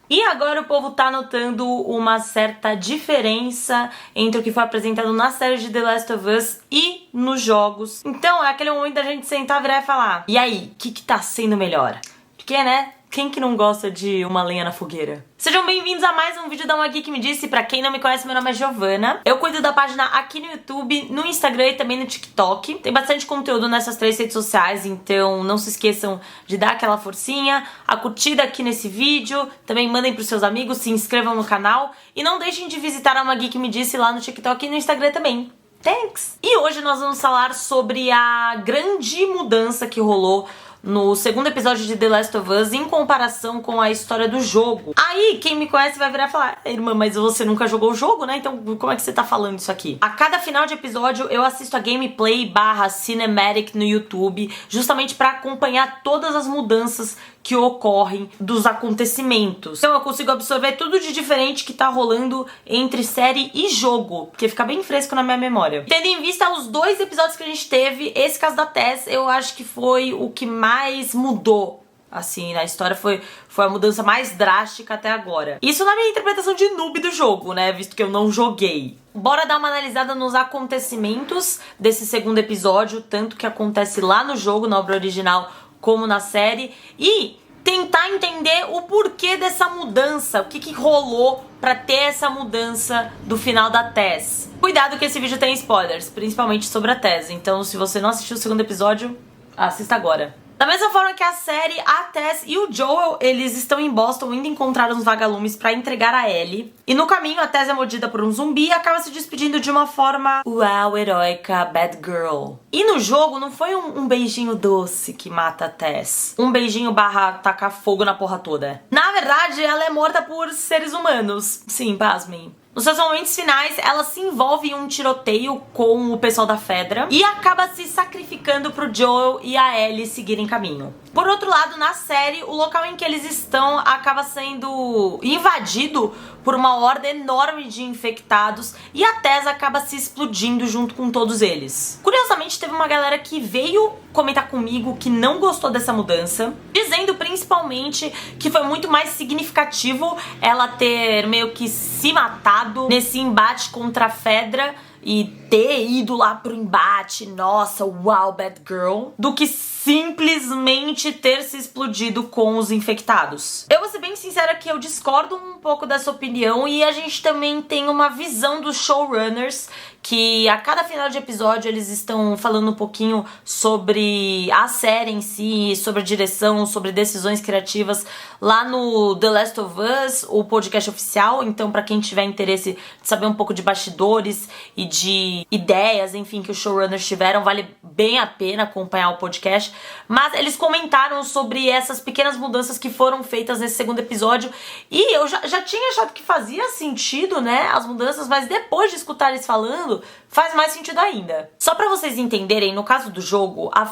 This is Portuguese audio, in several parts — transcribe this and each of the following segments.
E agora o povo tá notando uma certa diferença entre o que foi apresentado na série de The Last of Us e nos jogos. Então é aquele momento da gente sentar, virar e falar: e aí, o que tá sendo melhor? Porque, né? Quem que não gosta de uma lenha na fogueira? Sejam bem-vindos a mais um vídeo da Uma Geek Me Disse. Pra quem não me conhece, meu nome é Giovana. Eu cuido da página aqui no YouTube, no Instagram e também no TikTok. Tem bastante conteúdo nessas três redes sociais, então não se esqueçam de dar aquela forcinha, a curtida aqui nesse vídeo. Também mandem pros seus amigos, se inscrevam no canal. E não deixem de visitar a Uma Geek Me Disse lá no TikTok e no Instagram também. Thanks! E hoje nós vamos falar sobre a grande mudança que rolou no segundo episódio de The Last of Us em comparação com a história do jogo. Aí, quem me conhece vai virar e falar: irmã, mas você nunca jogou o jogo, né? Então como é que você tá falando isso aqui? A cada final de episódio eu assisto a gameplay / cinematic no YouTube, justamente pra acompanhar todas as mudanças que ocorrem dos acontecimentos. Então eu consigo absorver tudo de diferente que tá rolando entre série e jogo, porque fica bem fresco na minha memória. Tendo em vista os dois episódios que a gente teve, esse caso da Tess, eu acho que foi o que mais mudou, assim, na história. Foi a mudança mais drástica até agora. Isso na minha interpretação de noob do jogo, né, visto que eu não joguei. Bora dar uma analisada nos acontecimentos desse segundo episódio, tanto que acontece lá no jogo, na obra original, como na série, e tentar entender o porquê dessa mudança, o que rolou pra ter essa mudança do final da Tess. Cuidado que esse vídeo tem spoilers, principalmente sobre a Tess, então se você não assistiu o segundo episódio, assista agora. Da mesma forma que a série, a Tess e o Joel, eles estão em Boston indo encontrar uns vagalumes pra entregar a Ellie. E no caminho, a Tess é mordida por um zumbi e acaba se despedindo de uma forma uau, heróica, bad girl. E no jogo, não foi um beijinho doce que mata a Tess. Um beijinho / tacar fogo na porra toda. Na verdade, ela é morta por seres humanos. Sim, pasmem. Nos seus momentos finais, ela se envolve em um tiroteio com o pessoal da Fedra e acaba se sacrificando pro Joel e a Ellie seguirem caminho. Por outro lado, na série, o local em que eles estão acaba sendo invadido por uma horda enorme de infectados e a Tess acaba se explodindo junto com todos eles. Curiosamente, teve uma galera que veio comentar comigo que não gostou dessa mudança, dizendo principalmente que foi muito mais significativo ela ter meio que se matado nesse embate contra a Fedra e ter ido lá pro embate, nossa, wow, bad girl, do que simplesmente ter se explodido com os infectados. Eu vou ser bem sincera que eu discordo um pouco dessa opinião, e a gente também tem uma visão dos showrunners que a cada final de episódio eles estão falando um pouquinho sobre a série em si, sobre a direção, sobre decisões criativas lá no The Last of Us, o podcast oficial. Então, pra quem tiver interesse de saber um pouco de bastidores e de ideias, enfim, que os showrunners tiveram, vale bem a pena acompanhar o podcast. Mas eles comentaram sobre essas pequenas mudanças que foram feitas nesse segundo episódio, e eu já tinha achado que fazia sentido, né, as mudanças, mas depois de escutar eles falando, faz mais sentido ainda. Só pra vocês entenderem, no caso do jogo, a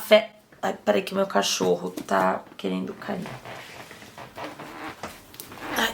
Ai, peraí que o meu cachorro tá querendo cair. Ai.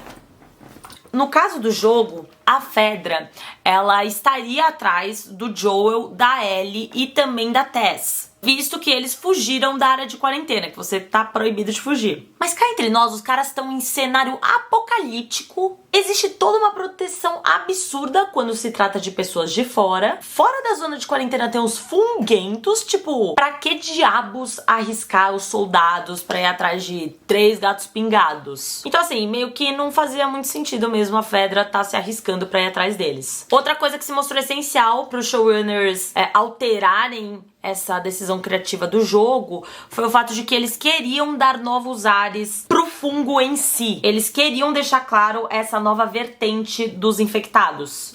No caso do jogo, a Fedra, ela estaria atrás do Joel, da Ellie e também da Tess, visto que eles fugiram da área de quarentena, que você tá proibido de fugir. Mas cá entre nós, os caras estão em cenário apocalíptico. Existe toda uma proteção absurda quando se trata de pessoas de fora. Fora da zona de quarentena tem os funguentos, tipo, pra que diabos arriscar os soldados pra ir atrás de 3 gatos pingados? Então assim, meio que não fazia muito sentido mesmo a Fedra tá se arriscando pra ir atrás deles. Outra coisa que se mostrou essencial pros showrunners alterarem essa decisão criativa do jogo foi o fato de que eles queriam dar novos ares pro fungo em si. Eles queriam deixar claro essa nova vertente dos infectados.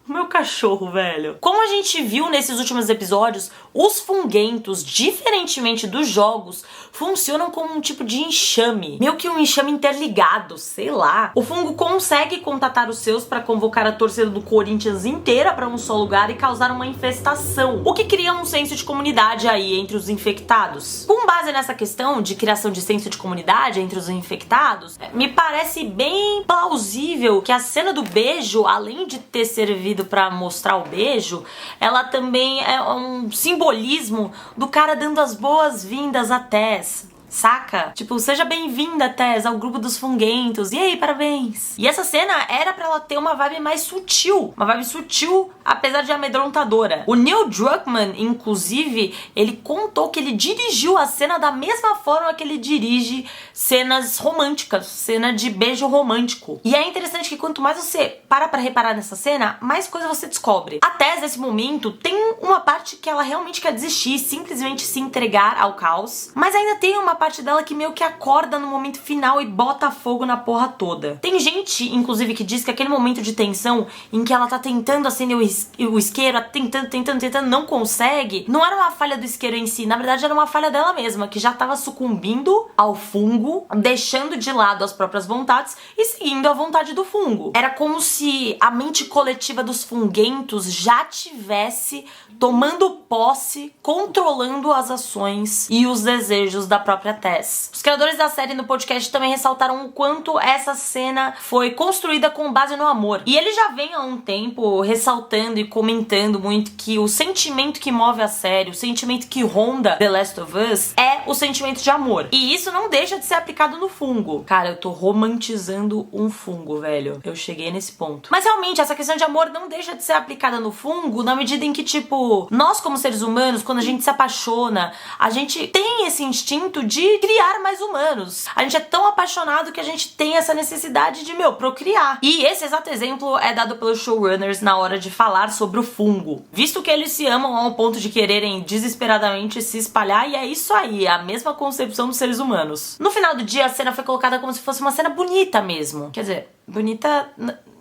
O meu cachorro, velho. Como a gente viu nesses últimos episódios, os funguentos, diferentemente dos jogos, funcionam como um tipo de enxame. Meio que um enxame interligado, sei lá. O fungo consegue contatar os seus pra convocar a torcida do Corinthians inteira pra um só lugar e causar uma infestação, o que cria um senso de comunidade aí entre os infectados. Com base nessa questão de criação de senso de comunidade entre os infectados, me parece bem plausível que a cena do beijo, além de ter servido pra mostrar o beijo, ela também é um simbolismo do cara dando as boas-vindas a Tess. saca? Tipo, seja bem-vinda, Tess, ao grupo dos funguentos. E aí, parabéns. E essa cena era pra ela ter uma vibe mais sutil. Uma vibe sutil, apesar de amedrontadora. O Neil Druckmann, inclusive, ele contou que ele dirigiu a cena da mesma forma que ele dirige cenas românticas, cena de beijo romântico. E é interessante que quanto mais você para pra reparar nessa cena, mais coisa você descobre. A Tess, nesse momento, tem uma parte que ela realmente quer desistir, simplesmente se entregar ao caos. Mas ainda tem uma parte dela que meio que acorda no momento final e bota fogo na porra toda. Tem gente, inclusive, que diz que aquele momento de tensão em que ela tá tentando acender o isqueiro, tentando, não consegue, não era uma falha do isqueiro em si, na verdade era uma falha dela mesma, que já tava sucumbindo ao fungo, deixando de lado as próprias vontades e seguindo a vontade do fungo. Era como se a mente coletiva dos funguentos já tivesse tomando posse, controlando as ações e os desejos da própria Tess. Os criadores da série no podcast também ressaltaram o quanto essa cena foi construída com base no amor. E ele já vem há um tempo ressaltando e comentando muito que o sentimento que move a série, o sentimento que ronda The Last of Us é o sentimento de amor. E isso não deixa de ser aplicado no fungo. Cara, eu tô romantizando um fungo, velho. Eu cheguei nesse ponto. Mas realmente, essa questão de amor não deixa de ser aplicada no fungo na medida em que, tipo, nós como seres humanos, quando a gente se apaixona, a gente tem esse instinto de criar mais humanos. A gente é tão apaixonado que a gente tem essa necessidade de, procriar. E esse exato exemplo é dado pelos showrunners na hora de falar sobre o fungo. Visto que eles se amam a um ponto de quererem desesperadamente se espalhar, e é isso aí, a mesma concepção dos seres humanos. No final do dia, a cena foi colocada como se fosse uma cena bonita mesmo. Quer dizer, bonita...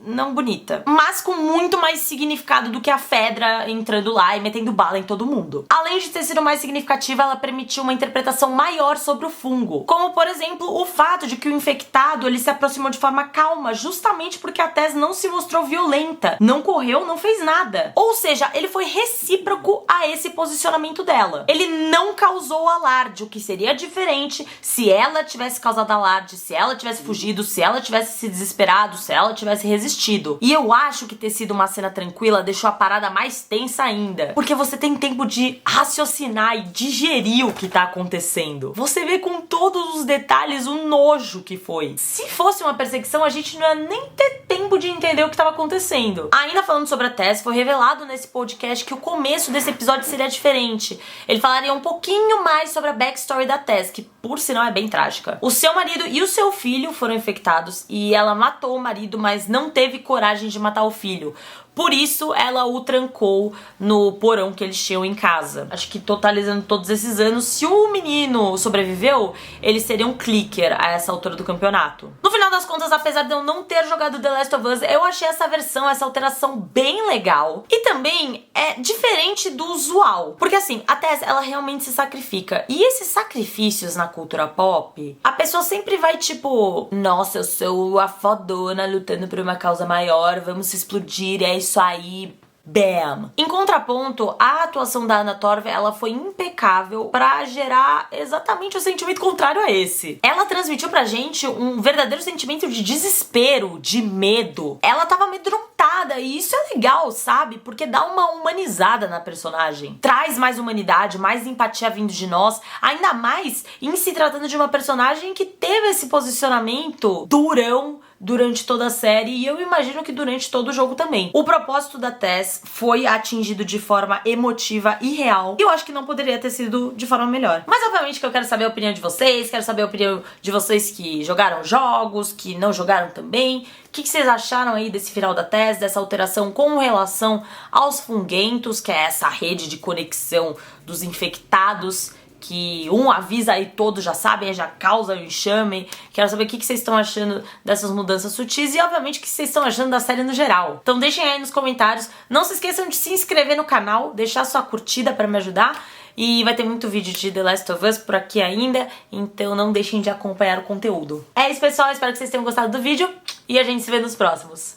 não bonita, mas com muito mais significado do que a Fedra entrando lá e metendo bala em todo mundo. Além de ter sido mais significativa, ela permitiu uma interpretação maior sobre o fungo, como por exemplo o fato de que o infectado ele se aproximou de forma calma, justamente porque a Tess não se mostrou violenta, não correu, não fez nada. Ou seja, ele foi recíproco a esse posicionamento dela. Ele não causou alarde, o que seria diferente se ela tivesse causado alarde, se ela tivesse fugido, se ela tivesse se desesperado, se ela tivesse resistido. E eu acho que ter sido uma cena tranquila deixou a parada mais tensa ainda, porque você tem tempo de raciocinar e digerir o que tá acontecendo. Você vê com todos os detalhes o nojo que foi. Se fosse uma perseguição, a gente não ia nem ter tempo de entender o que tava acontecendo. Ainda falando sobre a Tess, foi revelado nesse podcast que o começo desse episódio seria diferente. Ele falaria um pouquinho mais sobre a backstory da Tess, que por sinal é bem trágica. O seu marido e o seu filho foram infectados e ela matou o marido, mas não teve coragem de matar o filho. Por isso, ela o trancou no porão que eles tinham em casa. Acho que totalizando todos esses anos, se o menino sobreviveu, ele seria um clicker a essa altura do campeonato. No final das contas, apesar de eu não ter jogado The Last of Us, eu achei essa versão, essa alteração bem legal. E também é diferente do usual. Porque assim, a Tess, ela realmente se sacrifica. E esses sacrifícios na cultura pop, a pessoa sempre vai tipo, nossa, eu sou a fodona lutando por uma causa maior, vamos se explodir, é isso aí, bam! Em contraponto, a atuação da Anna Torv, ela foi impecável pra gerar exatamente o sentimento contrário a esse. Ela transmitiu pra gente um verdadeiro sentimento de desespero, de medo. Ela tava amedrontada e isso é legal, sabe? Porque dá uma humanizada na personagem. Traz mais humanidade, mais empatia vindo de nós, ainda mais em se tratando de uma personagem que teve esse posicionamento durão durante toda a série e eu imagino que durante todo o jogo também. O propósito da Tess foi atingido de forma emotiva e real e eu acho que não poderia ter sido de forma melhor. Mas obviamente que eu quero saber a opinião de vocês, quero saber a opinião de vocês que jogaram jogos, que não jogaram também. O que vocês acharam aí desse final da Tess, dessa alteração com relação aos funguentos, que é essa rede de conexão dos infectados, que um avisa e todos já sabem, já causa o enxame. Quero saber o que vocês estão achando dessas mudanças sutis e, obviamente, o que vocês estão achando da série no geral. Então deixem aí nos comentários. Não se esqueçam de se inscrever no canal, deixar sua curtida pra me ajudar. E vai ter muito vídeo de The Last of Us por aqui ainda, então não deixem de acompanhar o conteúdo. É isso, pessoal. Espero que vocês tenham gostado do vídeo e a gente se vê nos próximos.